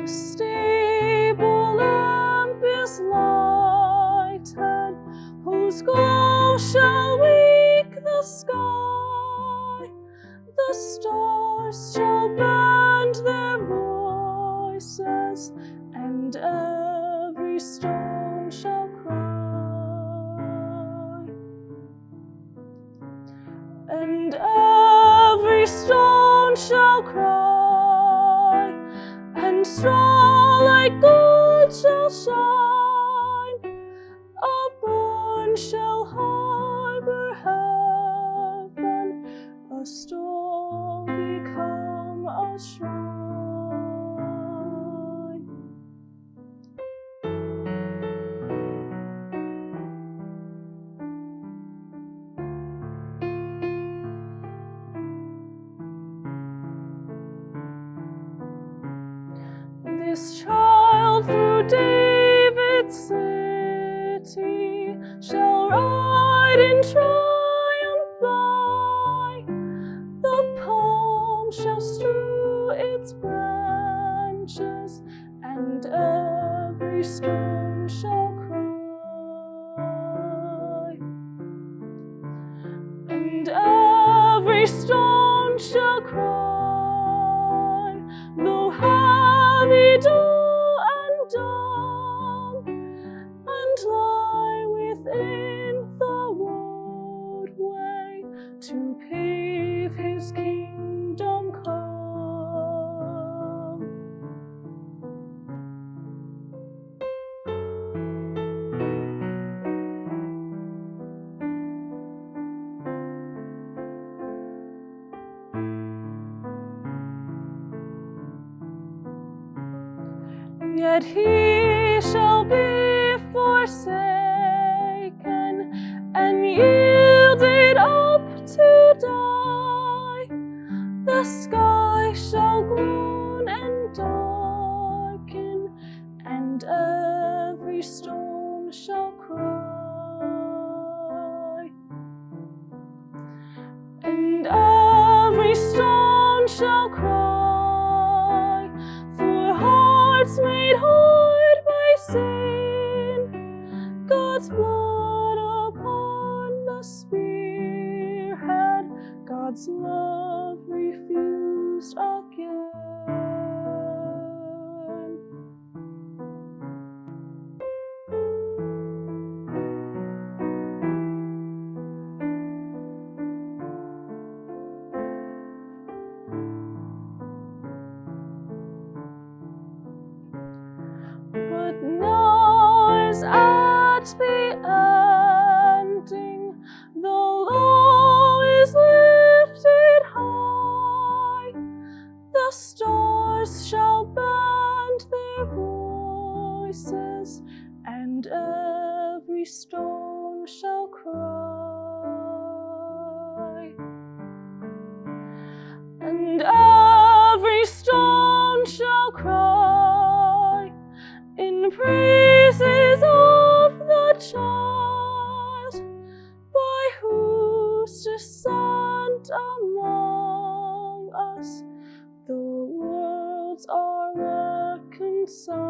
whose stable lamp is lighted, whose glow shall wake the sky. The stars shall bend their voices, and every stone shall cry. And every stone shall cry, and straw like gold shall shine. A barn shall harbor heaven, a stone become a shrine. This child through David's city shall ride in triumph by. The palm shall strew its branches, and every stone shall cry. And every stone shall cry, though heavy, dull, and dumb, and lie within the roadway to pave his kingdom come. Yet he shall be forsaken and yielded up to die. The sky shall groan and darken, and every stone shall cry. And every stone shall cry, for hearts made hard by sin, God's blood upon the spearhead, God's love refused again. But now is at the ending, the law is lifted high. The stars shall bend their voices, and every stone shall cry. And every stone shall cry in praises of the child, by whose descent among us the worlds are reconciled.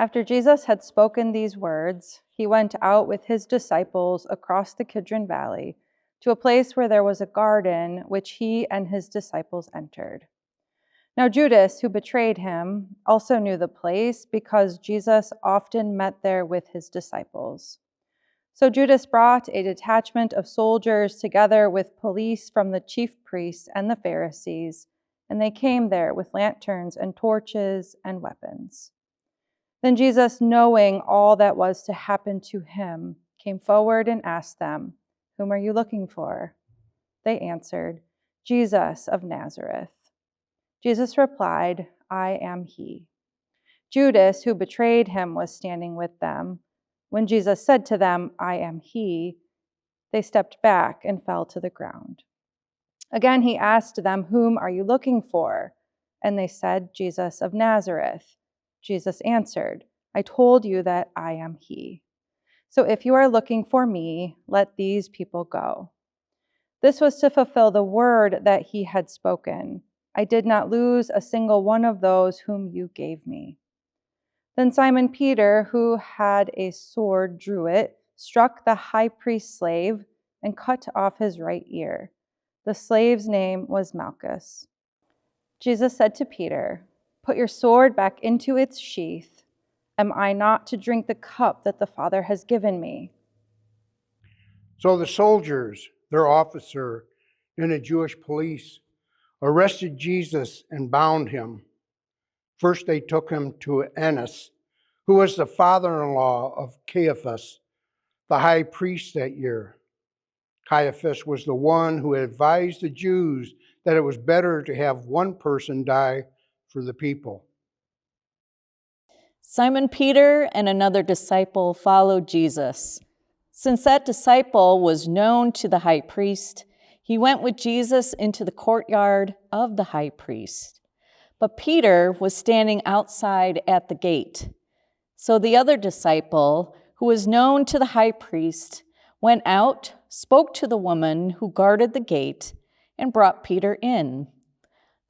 After Jesus had spoken these words, he went out with his disciples across the Kidron Valley to a place where there was a garden, which he and his disciples entered. Now Judas, who betrayed him, also knew the place because Jesus often met there with his disciples. So Judas brought a detachment of soldiers together with police from the chief priests and the Pharisees, and they came there with lanterns and torches and weapons. Then Jesus, knowing all that was to happen to him, came forward and asked them, "Whom are you looking for?" They answered, "Jesus of Nazareth." Jesus replied, "I am he." Judas, who betrayed him, was standing with them. When Jesus said to them, "I am he," they stepped back and fell to the ground. Again, he asked them, "Whom are you looking for?" And they said, "Jesus of Nazareth." Jesus answered, "I told you that I am he. So if you are looking for me, let these people go." This was to fulfill the word that he had spoken. "I did not lose a single one of those whom you gave me." Then Simon Peter, who had a sword, drew it, struck the high priest's slave, and cut off his right ear. The slave's name was Malchus. Jesus said to Peter, "Put your sword back into its sheath. Am I not to drink the cup that the Father has given me?" So the soldiers, their officer, and the Jewish police arrested Jesus and bound him. First, they took him to Annas, who was the father-in-law of Caiaphas, the high priest that year. Caiaphas was the one who advised the Jews that it was better to have one person die for the people. Simon Peter and another disciple followed Jesus. Since that disciple was known to the high priest, he went with Jesus into the courtyard of the high priest. But Peter was standing outside at the gate. So the other disciple, who was known to the high priest, went out, spoke to the woman who guarded the gate, and brought Peter in.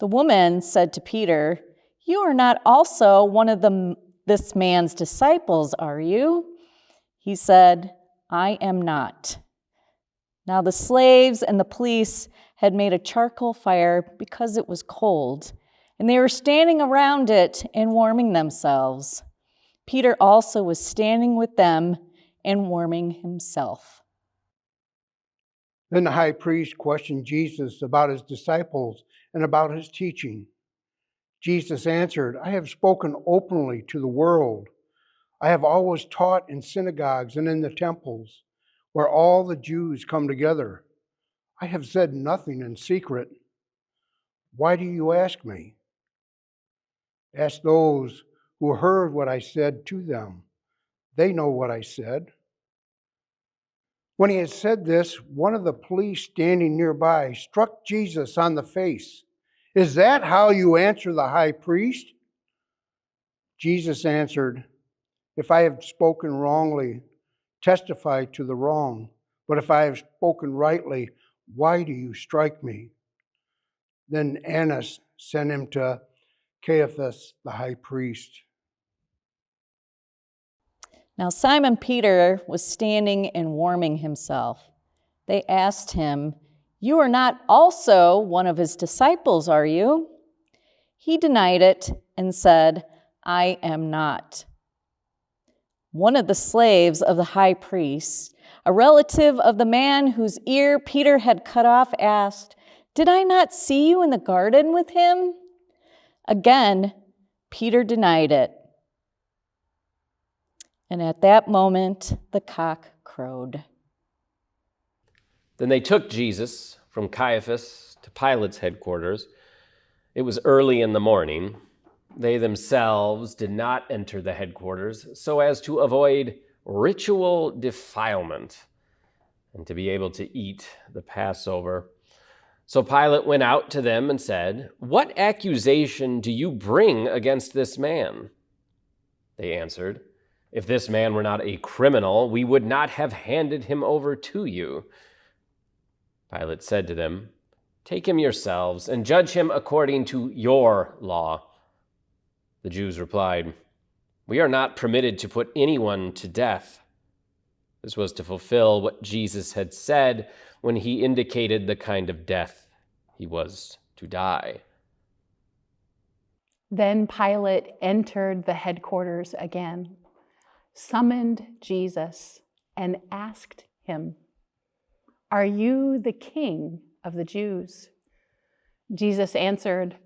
The woman said to Peter, "You are not also one of this man's disciples, are you?" He said, "I am not." Now the slaves and the police had made a charcoal fire because it was cold, and they were standing around it and warming themselves. Peter also was standing with them and warming himself. Then the high priest questioned Jesus about his disciples and about his teaching. Jesus answered, "I have spoken openly to the world. I have always taught in synagogues and in the temples, where all the Jews come together. I have said nothing in secret. Why do you ask me? Ask those who heard what I said to them. They know what I said." When he had said this, one of the police standing nearby struck Jesus on the face. "Is that how you answer the high priest?" Jesus answered, "If I have spoken wrongly, testify to the wrong. But if I have spoken rightly, why do you strike me?" Then Annas sent him to Caiaphas, the high priest. Now Simon Peter was standing and warming himself. They asked him, "You are not also one of his disciples, are you?" He denied it and said, "I am not." One of the slaves of the high priest, a relative of the man whose ear Peter had cut off, asked, "Did I not see you in the garden with him?" Again, Peter denied it. And at that moment, the cock crowed. Then they took Jesus from Caiaphas to Pilate's headquarters. It was early in the morning. They themselves did not enter the headquarters so as to avoid ritual defilement and to be able to eat the Passover. So Pilate went out to them and said, "What accusation do you bring against this man?" They answered, "If this man were not a criminal, we would not have handed him over to you." Pilate said to them, "Take him yourselves and judge him according to your law." The Jews replied, "We are not permitted to put anyone to death." This was to fulfill what Jesus had said when he indicated the kind of death he was to die. Then Pilate entered the headquarters again, summoned Jesus, and asked him, "Are you the king of the Jews?" Jesus answered,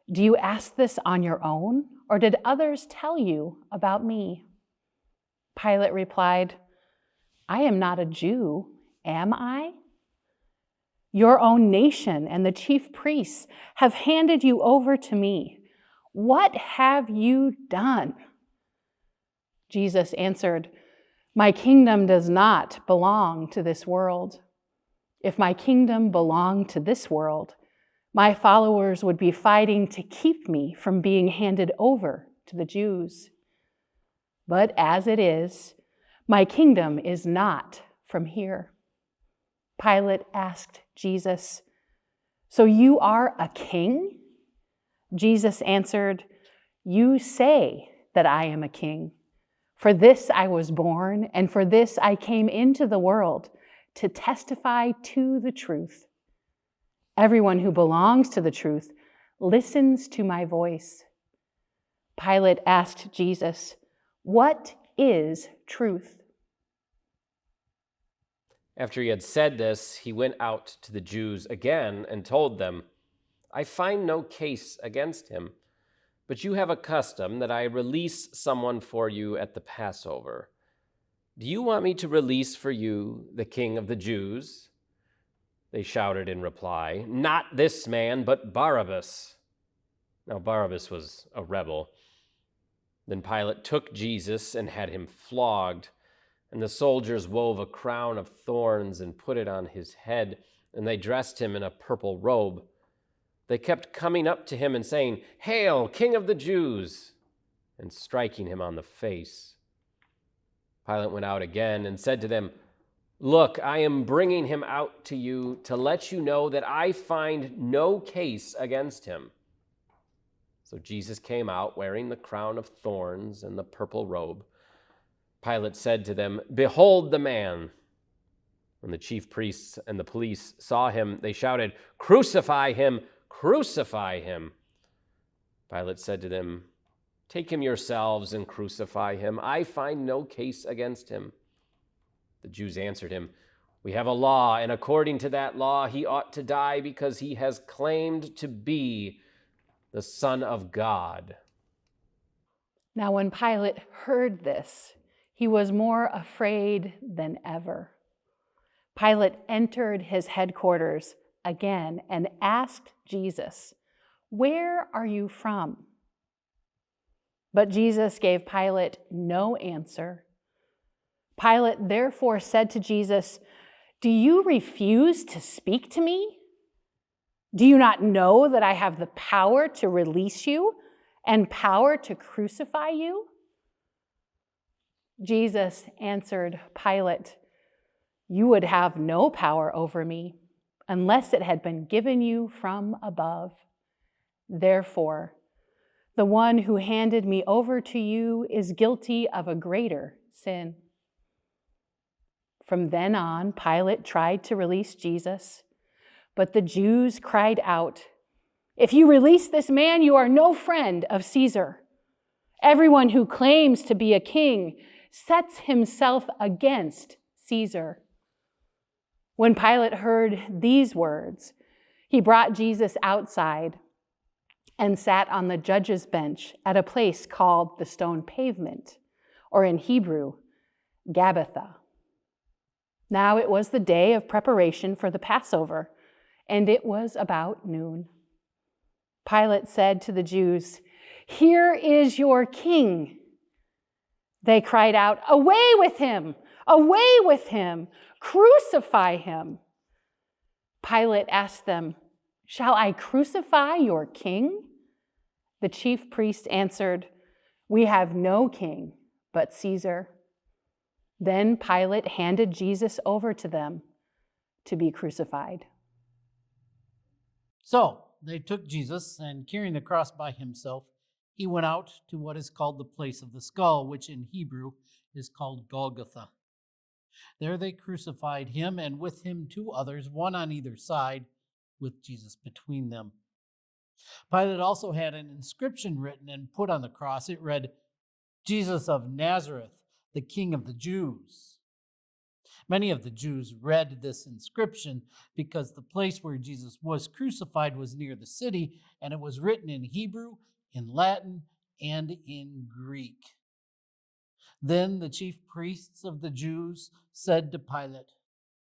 "Do you ask this on your own, or did others tell you about me?" Pilate replied, "I am not a Jew, am I? Your own nation and the chief priests have handed you over to me. What have you done?" Jesus answered, "My kingdom does not belong to this world. If my kingdom belonged to this world, my followers would be fighting to keep me from being handed over to the Jews. But as it is, my kingdom is not from here." Pilate asked Jesus, "So you are a king?" Jesus answered, "You say that I am a king. For this I was born, and for this I came into the world, to testify to the truth. Everyone who belongs to the truth listens to my voice." Pilate asked Jesus, "What is truth?" After he had said this, he went out to the Jews again and told them, "I find no case against him, but you have a custom that I release someone for you at the Passover. Do you want me to release for you the King of the Jews?" They shouted in reply, "Not this man, but Barabbas." Now Barabbas was a rebel. Then Pilate took Jesus and had him flogged. And the soldiers wove a crown of thorns and put it on his head, and they dressed him in a purple robe. They kept coming up to him and saying, "Hail, King of the Jews!" and striking him on the face. Pilate went out again and said to them, "Look, I am bringing him out to you to let you know that I find no case against him." So Jesus came out wearing the crown of thorns and the purple robe. Pilate said to them, "Behold the man." When the chief priests and the police saw him, they shouted, "Crucify him! Crucify him!" Pilate said to them, "Take him yourselves and crucify him. I find no case against him." The Jews answered him, "We have a law, and according to that law, he ought to die because he has claimed to be the Son of God." Now when Pilate heard this, he was more afraid than ever. Pilate entered his headquarters again and asked Jesus, "Where are you from?" But Jesus gave Pilate no answer. Pilate therefore said to Jesus, "Do you refuse to speak to me? Do you not know that I have the power to release you and power to crucify you?" Jesus answered Pilate, "You would have no power over me unless it had been given you from above. Therefore, the one who handed me over to you is guilty of a greater sin." From then on, Pilate tried to release Jesus, but the Jews cried out, "If you release this man, you are no friend of Caesar. Everyone who claims to be a king sets himself against Caesar." When Pilate heard these words, he brought Jesus outside and sat on the judge's bench at a place called the Stone Pavement, or in Hebrew, Gabbatha. Now it was the day of preparation for the Passover, and it was about noon. Pilate said to the Jews, "Here is your king." They cried out, "Away with him! Away with him! Crucify him!" Pilate asked them, "Shall I crucify your king?" The chief priest answered, "We have no king but Caesar." Then Pilate handed Jesus over to them to be crucified. So they took Jesus, and carrying the cross by himself, he went out to what is called the place of the skull, which in Hebrew is called Golgotha. There they crucified him, and with him 2 others, one on either side, with Jesus between them. Pilate also had an inscription written and put on the cross. It read, "Jesus of Nazareth, the King of the Jews." Many of the Jews read this inscription because the place where Jesus was crucified was near the city, and it was written in Hebrew, in Latin, and in Greek. Then the chief priests of the Jews said to Pilate,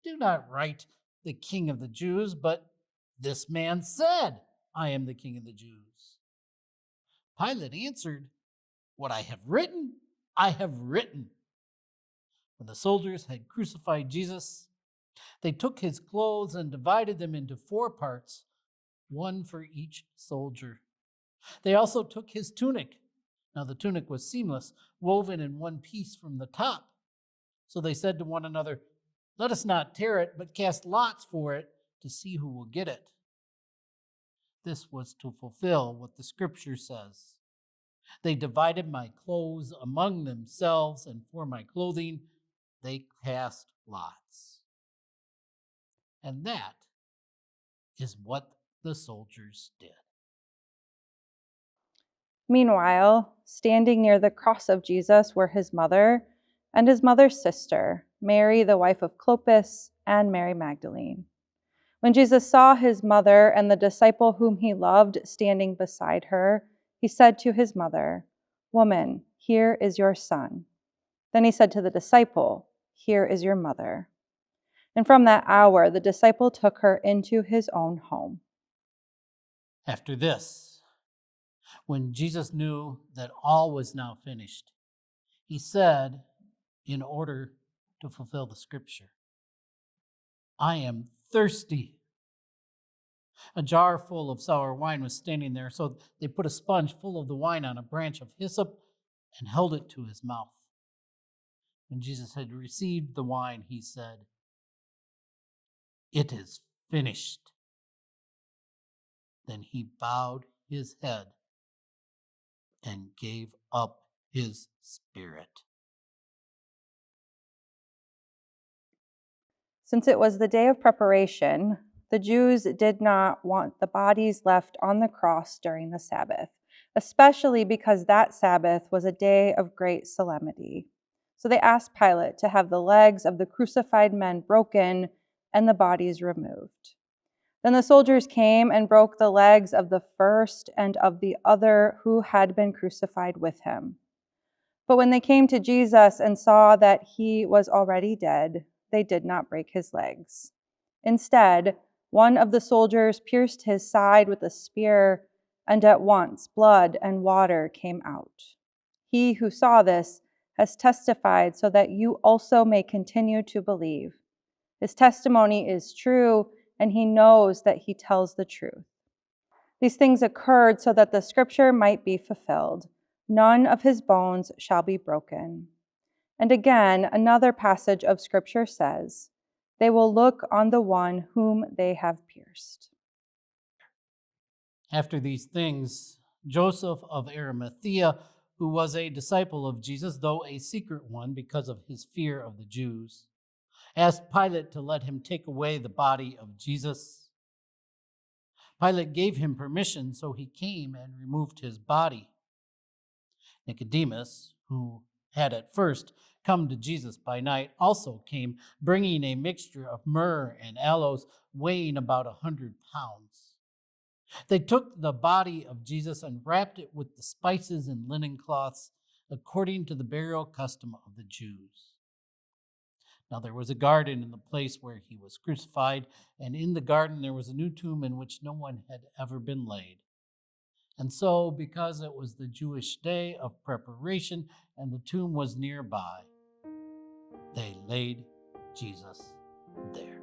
"Do not write the King of the Jews, but this man said, 'I am the King of the Jews.'" Pilate answered, "What I have written, I have written." When the soldiers had crucified Jesus, they took his clothes and divided them into 4 parts, one for each soldier. They also took his tunic. Now the tunic was seamless, woven in one piece from the top. So they said to one another, "Let us not tear it, but cast lots for it to see who will get it." This was to fulfill what the scripture says. "They divided my clothes among themselves, and for my clothing they cast lots." And that is what the soldiers did. Meanwhile, standing near the cross of Jesus were his mother and his mother's sister, Mary, the wife of Clopas, and Mary Magdalene. When Jesus saw his mother and the disciple whom he loved standing beside her, he said to his mother, "Woman, here is your son." Then he said to the disciple, "Here is your mother." And from that hour, the disciple took her into his own home. After this, when Jesus knew that all was now finished, he said, in order to fulfill the scripture, "I am thirsty." A jar full of sour wine was standing there, so they put a sponge full of the wine on a branch of hyssop and held it to his mouth. When Jesus had received the wine, he said, "It is finished." Then he bowed his head and gave up his spirit. Since it was the day of preparation, the Jews did not want the bodies left on the cross during the Sabbath, especially because that Sabbath was a day of great solemnity. So they asked Pilate to have the legs of the crucified men broken and the bodies removed. Then the soldiers came and broke the legs of the first and of the other who had been crucified with him. But when they came to Jesus and saw that he was already dead, they did not break his legs. Instead, one of the soldiers pierced his side with a spear, and at once blood and water came out. He who saw this has testified so that you also may continue to believe. His testimony is true, and he knows that he tells the truth. These things occurred so that the scripture might be fulfilled. None of his bones shall be broken. And again, another passage of scripture says, "They will look on the one whom they have pierced." After these things, Joseph of Arimathea, who was a disciple of Jesus, though a secret one because of his fear of the Jews, asked Pilate to let him take away the body of Jesus. Pilate gave him permission, so he came and removed his body. Nicodemus, who had at first come to Jesus by night, also came, bringing a mixture of myrrh and aloes, weighing about 100 pounds. They took the body of Jesus and wrapped it with the spices and linen cloths, according to the burial custom of the Jews. Now there was a garden in the place where he was crucified, and in the garden there was a new tomb in which no one had ever been laid. And so, because it was the Jewish day of preparation and the tomb was nearby, they laid Jesus there.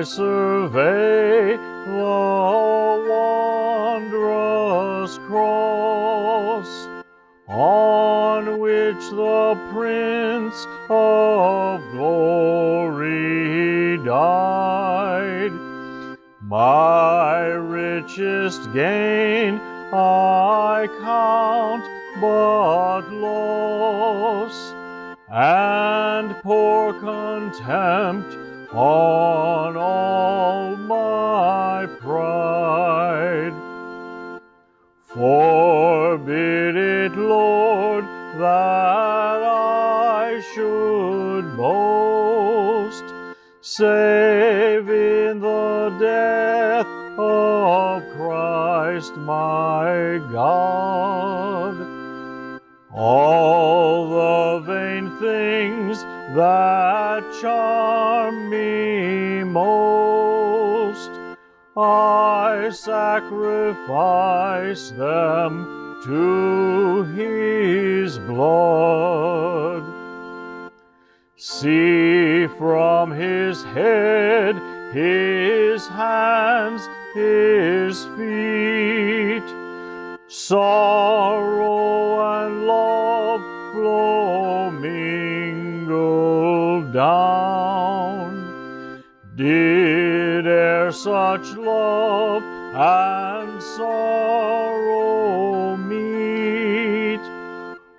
survey the wondrous cross, on which the Prince of Glory died. My richest gain I count but loss, and pour contempt on all my pride. Forbid it, Lord, that I should boast, save in the death of Christ my God. All the vain things that charm me most, I sacrifice them to His blood. See from His head, His hands, His feet, sorrow and love flow mingled down. Did e'er such love and sorrow meet,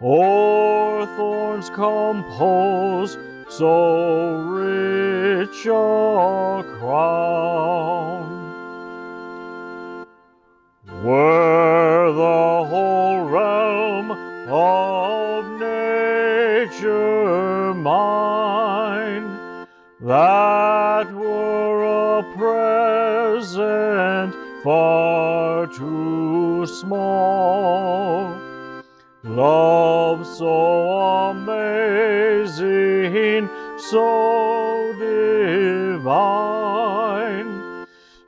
or thorns compose so rich a crown? Were the whole realm of nature mine, that were a present far too small. Love so amazing, so divine,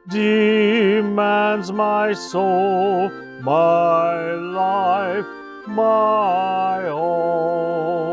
demands my soul, my life, my all.